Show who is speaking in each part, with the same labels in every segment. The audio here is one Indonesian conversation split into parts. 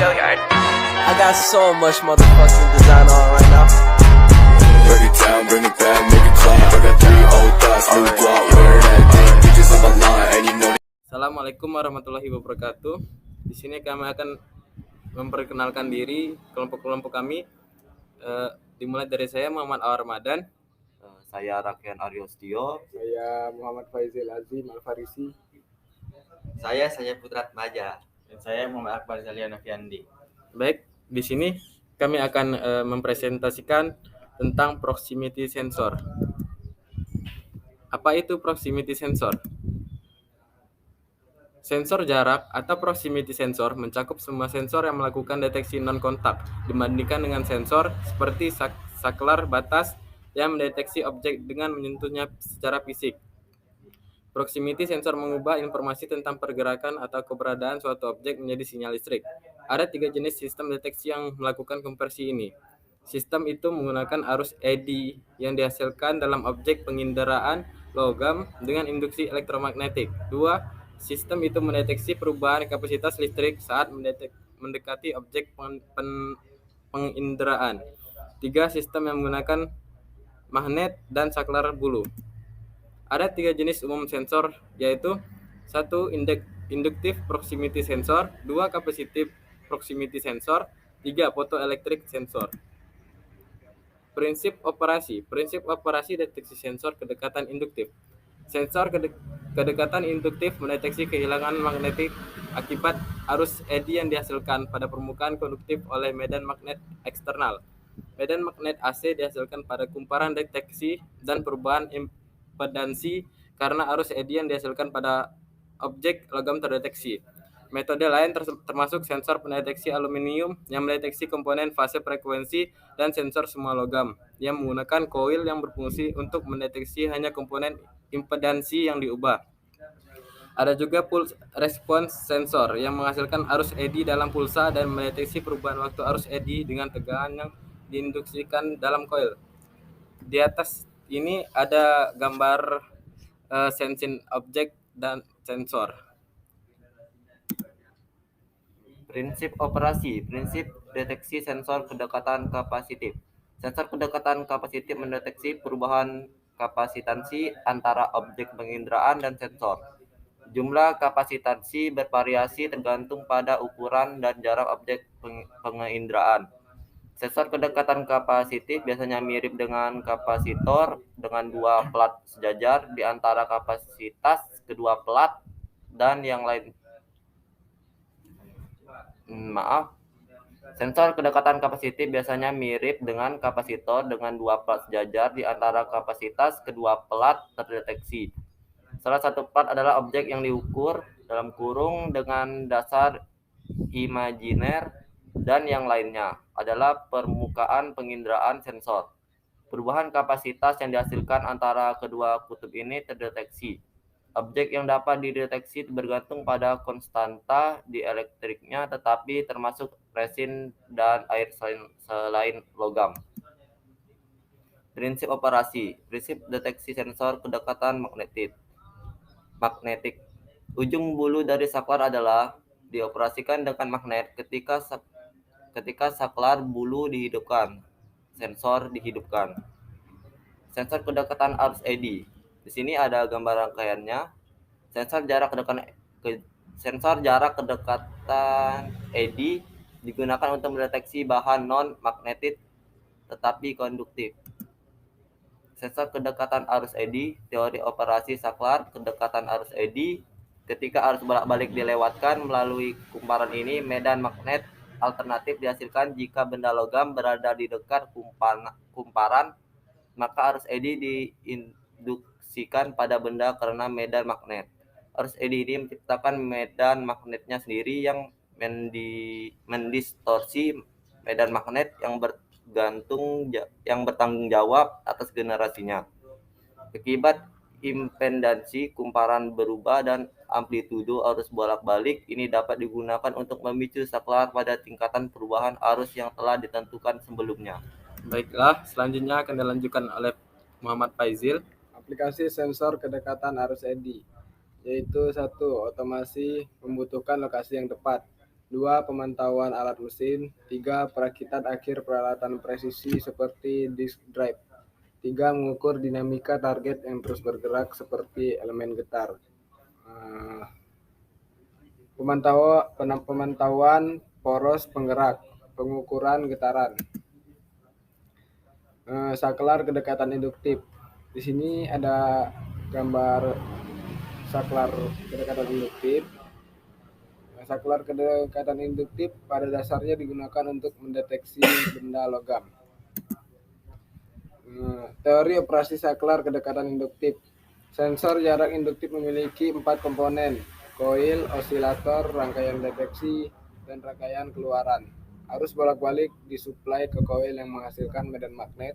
Speaker 1: I got so much motherfucking design on right now.
Speaker 2: Break it down, bring it back, make it clap. I got 3 old thoughts, new guap, where that thing, bitches on my line, and you know.
Speaker 3: Assalamualaikum warahmatullahi wabarakatuh. Di sini kami akan memperkenalkan diri kelompok-kelompok kami. Dimulai dari saya Muhammad Awar Ramadan.
Speaker 4: Saya Rakian Aryostio.
Speaker 5: Saya Muhammad Faizil Azim Al-Farisi.
Speaker 4: Saya Putrat Maja.
Speaker 6: Dan saya Muhammad Akbar Zalian Afiandi.
Speaker 3: Baik, di sini kami akan mempresentasikan tentang proximity sensor. Apa itu proximity sensor? Sensor jarak atau proximity sensor mencakup semua sensor yang melakukan deteksi non-kontak dibandingkan dengan sensor seperti saklar batas yang mendeteksi objek dengan menyentuhnya secara fisik. Proximity sensor mengubah informasi tentang pergerakan atau keberadaan suatu objek menjadi sinyal listrik. Ada 3 jenis sistem deteksi yang melakukan konversi ini. Sistem itu menggunakan arus eddy yang dihasilkan dalam objek penginderaan logam dengan induksi elektromagnetik. 2. Sistem itu mendeteksi perubahan kapasitas listrik saat mendekati objek penginderaan. 3. Sistem yang menggunakan magnet dan saklar bulu. Ada 3 jenis umum sensor, yaitu 1. Induktif proximity sensor, 2. Capacitive proximity sensor, 3. Photoelectric sensor. Prinsip operasi deteksi sensor kedekatan induktif. Sensor kedekatan induktif mendeteksi kehilangan magnetik akibat arus eddy yang dihasilkan pada permukaan konduktif oleh medan magnet eksternal. Medan magnet AC dihasilkan pada kumparan deteksi dan perubahan impedansi karena arus eddy yang dihasilkan pada objek logam terdeteksi. Metode lain termasuk sensor pendeteksi aluminium yang mendeteksi komponen fase frekuensi dan sensor semua logam yang menggunakan koil yang berfungsi untuk mendeteksi hanya komponen impedansi yang diubah. Ada juga pulse response sensor yang menghasilkan arus eddy dalam pulsa dan mendeteksi perubahan waktu arus eddy dengan tegangan yang diinduksikan dalam koil. Di atas ini ada gambar sensing object dan sensor.
Speaker 4: Prinsip operasi, prinsip deteksi sensor kedekatan kapasitif. Sensor kedekatan kapasitif mendeteksi perubahan kapasitansi antara objek penginderaan dan sensor. Jumlah kapasitansi bervariasi tergantung pada ukuran dan jarak objek penginderaan. Sensor kedekatan kapasitif biasanya mirip dengan kapasitor dengan 2 plat sejajar di antara kapasitas kedua plat dan yang lain. Sensor kedekatan kapasitif biasanya mirip dengan kapasitor dengan 2 plat sejajar di antara kapasitas kedua plat terdeteksi. Salah satu plat adalah objek yang diukur dalam kurung dengan dasar imajiner dan yang lainnya adalah permukaan penginderaan sensor. Perubahan kapasitas yang dihasilkan antara kedua kutub ini terdeteksi. Objek yang dapat dideteksi bergantung pada konstanta dielektriknya, tetapi termasuk resin dan air selain logam. Prinsip operasi, prinsip deteksi sensor kedekatan magnetik. Ujung bulu dari saklar adalah dioperasikan dengan magnet ketika saklar bulu dihidupkan. Sensor dihidupkan. Sensor kedekatan arus eddy. Di sini ada gambar rangkaiannya. Sensor jarak kedekatan eddy digunakan untuk mendeteksi bahan non-magnetik tetapi konduktif. Sensor kedekatan arus eddy, teori operasi saklar kedekatan arus eddy. Ketika arus bolak-balik dilewatkan melalui kumparan ini, medan magnet alternatif dihasilkan jika benda logam berada di dekat kumparan, maka arus eddy diinduksikan pada benda karena medan magnet. Arus eddy ini menciptakan medan magnetnya sendiri yang mendistorsi medan magnet yang bertanggung jawab atas generasinya. Akibat impedansi kumparan berubah dan amplitudo arus bolak-balik ini dapat digunakan untuk memicu saklar pada tingkatan perubahan arus yang telah ditentukan sebelumnya.
Speaker 3: Baiklah, selanjutnya akan dilanjutkan oleh Muhammad Faizil.
Speaker 5: Aplikasi sensor kedekatan arus eddy, yaitu 1. Otomasi membutuhkan lokasi yang tepat. 2. Pemantauan alat mesin. 3. Perakitan akhir peralatan presisi seperti disk drive. 3. Mengukur dinamika target yang terus bergerak seperti elemen getar. Pemantauan poros penggerak, pengukuran getaran. Saklar kedekatan induktif. Di sini ada gambar saklar kedekatan induktif. Saklar kedekatan induktif pada dasarnya digunakan untuk mendeteksi benda logam. Teori operasi saklar kedekatan induktif. Sensor jarak induktif memiliki 4 komponen: koil, osilator, rangkaian deteksi, dan rangkaian keluaran. Arus bolak-balik disuplai ke koil yang menghasilkan medan magnet.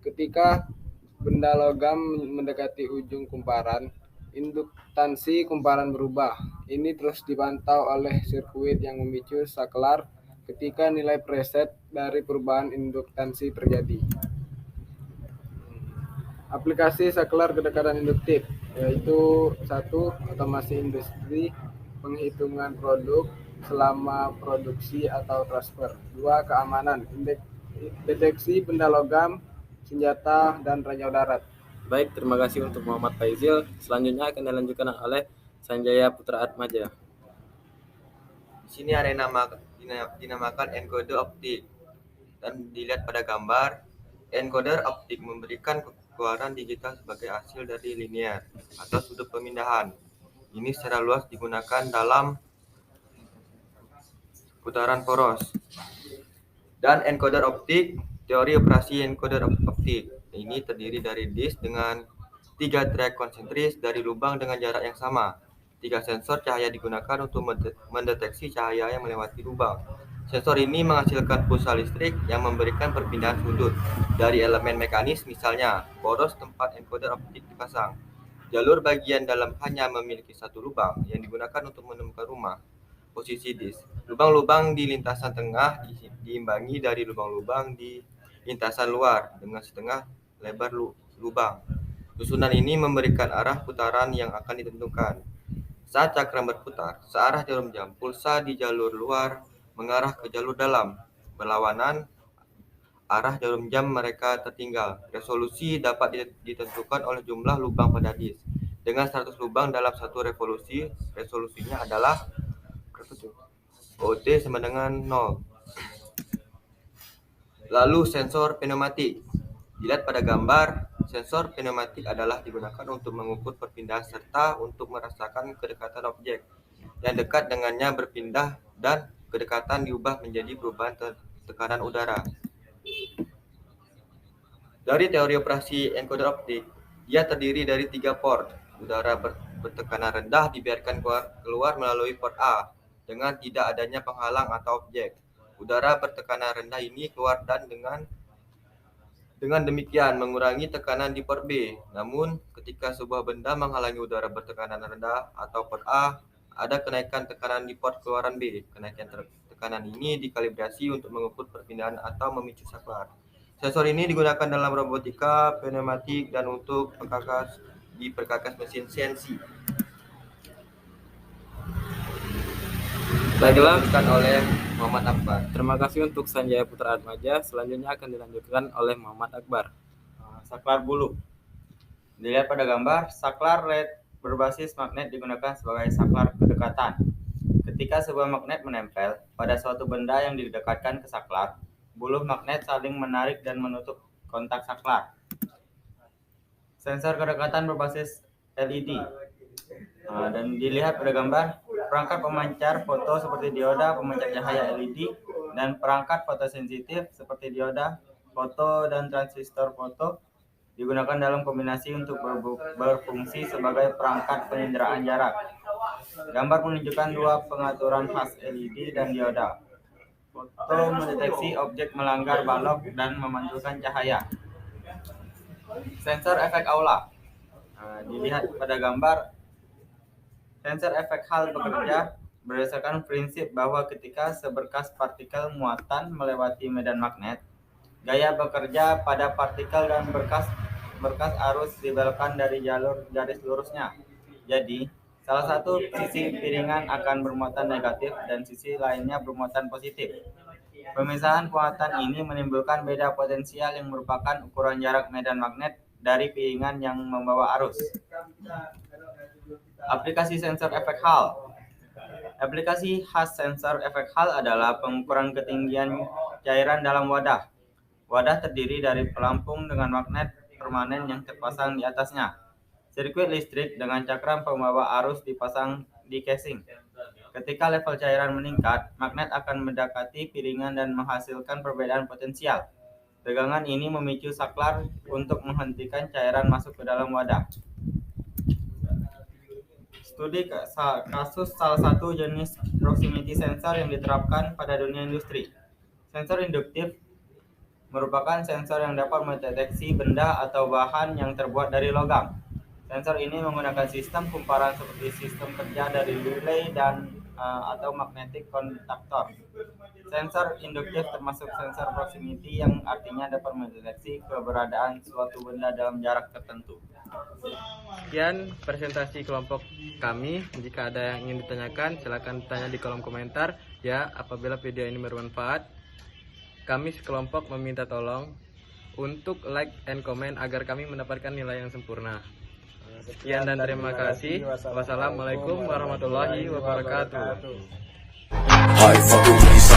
Speaker 5: Ketika benda logam mendekati ujung kumparan, induktansi kumparan berubah. Ini terus dipantau oleh sirkuit yang memicu saklar ketika nilai preset dari perubahan induktansi terjadi. Aplikasi saklar kedekatan induktif yaitu 1. Otomasi industri, penghitungan produk selama produksi atau transfer. 2. Keamanan, deteksi benda logam, senjata, dan ranjau darat.
Speaker 3: Baik, terima kasih untuk Muhammad Faizil. Selanjutnya akan dilanjutkan oleh Sanjaya Putra Atmaja.
Speaker 6: Di sini ada yang dinamakan encoder optik. Dan dilihat pada gambar, encoder optik memberikan keluaran digital sebagai hasil dari linear atau sudut pemindahan. Ini secara luas digunakan dalam putaran poros. Dan encoder optik, teori operasi encoder optik ini terdiri dari disk dengan 3 track konsentris dari lubang dengan jarak yang sama. 3 sensor cahaya digunakan untuk mendeteksi cahaya yang melewati lubang. Sensor ini menghasilkan pulsa listrik yang memberikan perpindahan sudut dari elemen mekanis, misalnya poros tempat encoder optik dipasang. Jalur bagian dalam hanya memiliki 1 lubang yang digunakan untuk menemukan rumah. Posisi disk. Lubang-lubang di lintasan tengah diimbangi dari lubang-lubang di lintasan luar dengan setengah lebar lubang. Susunan ini memberikan arah putaran yang akan ditentukan. Saat cakram berputar searah jarum jam, pulsa di jalur luar mengarah ke jalur dalam. Berlawanan arah jarum jam mereka tertinggal. Resolusi dapat ditentukan oleh jumlah lubang pada disk. Dengan 100 lubang dalam satu revolusi, resolusinya adalah OT sama dengan 0. Lalu sensor pneumatik. Dilihat pada gambar, sensor pneumatik adalah digunakan untuk mengukur perpindahan serta untuk merasakan kedekatan objek yang dekat dengannya berpindah dan kedekatan diubah menjadi perubahan tekanan udara. Dari teori operasi encoder optik, ia terdiri dari 3 port. Udara bertekanan rendah dibiarkan keluar melalui port A dengan tidak adanya penghalang atau objek. Udara bertekanan rendah ini keluar dan dengan demikian mengurangi tekanan di port B. Namun, ketika sebuah benda menghalangi udara bertekanan rendah atau port A, ada kenaikan tekanan di port keluaran B. Kenaikan tekanan ini dikalibrasi untuk mengukur perpindahan atau memicu saklar. Sensor ini digunakan dalam robotika, pneumatik, dan untuk perkakas mesin CNC.
Speaker 3: Baiklah,
Speaker 6: oleh Muhammad Akbar.
Speaker 3: terima kasih untuk Sanjaya Putra Atmaja. Selanjutnya akan dilanjutkan oleh Muhammad Akbar.
Speaker 6: Saklar bulu. Dilihat pada gambar, saklar LED berbasis magnet digunakan sebagai saklar kedekatan. Ketika sebuah magnet menempel pada suatu benda yang didekatkan ke saklar, buluh magnet saling menarik dan menutup kontak saklar. Sensor kedekatan berbasis LED. Dan dilihat pada gambar, perangkat pemancar foto seperti dioda pemancar cahaya LED dan perangkat fotosensitif seperti dioda foto dan transistor foto digunakan dalam kombinasi untuk berfungsi sebagai perangkat penyenderaan jarak. Gambar menunjukkan 2 pengaturan fase LED dan dioda. Foto mendeteksi objek melanggar balok dan memantulkan cahaya. Sensor efek aula. Dilihat pada gambar, sensor efek Hall bekerja berdasarkan prinsip bahwa ketika seberkas partikel muatan melewati medan magnet, gaya bekerja pada partikel dan berkas arus dibelokkan dari jalur garis lurusnya. Jadi,
Speaker 7: Salah satu sisi piringan akan bermuatan negatif dan sisi lainnya bermuatan positif. Pemisahan muatan ini menimbulkan beda potensial yang merupakan ukuran jarak medan magnet dari piringan yang membawa arus. Aplikasi sensor efek Hall. Aplikasi khas sensor efek Hall adalah pengukuran ketinggian cairan dalam wadah. Wadah terdiri dari pelampung dengan magnet permanen yang terpasang di atasnya. Sirkuit listrik dengan cakram pembawa arus dipasang di casing. Ketika level cairan meningkat, magnet akan mendekati piringan dan menghasilkan perbedaan potensial. Tegangan ini memicu saklar untuk menghentikan cairan masuk ke dalam wadah. Studi kasus salah satu jenis proximity sensor yang diterapkan pada dunia industri. Sensor induktif merupakan sensor yang dapat mendeteksi benda atau bahan yang terbuat dari logam. Sensor ini menggunakan sistem kumparan seperti sistem kerja dari relay dan atau magnetic contactor. Sensor induktif termasuk sensor proximity yang artinya dapat mendeteksi keberadaan suatu benda dalam jarak tertentu.
Speaker 3: Sekian presentasi kelompok kami. Jika ada yang ingin ditanyakan, silakan tanya di kolom komentar. Ya, apabila video ini bermanfaat, kami sekelompok meminta tolong untuk like and comment agar kami mendapatkan nilai yang sempurna. Sekian dan terima kasih. Wassalamualaikum warahmatullahi wabarakatuh.
Speaker 2: I fucking with these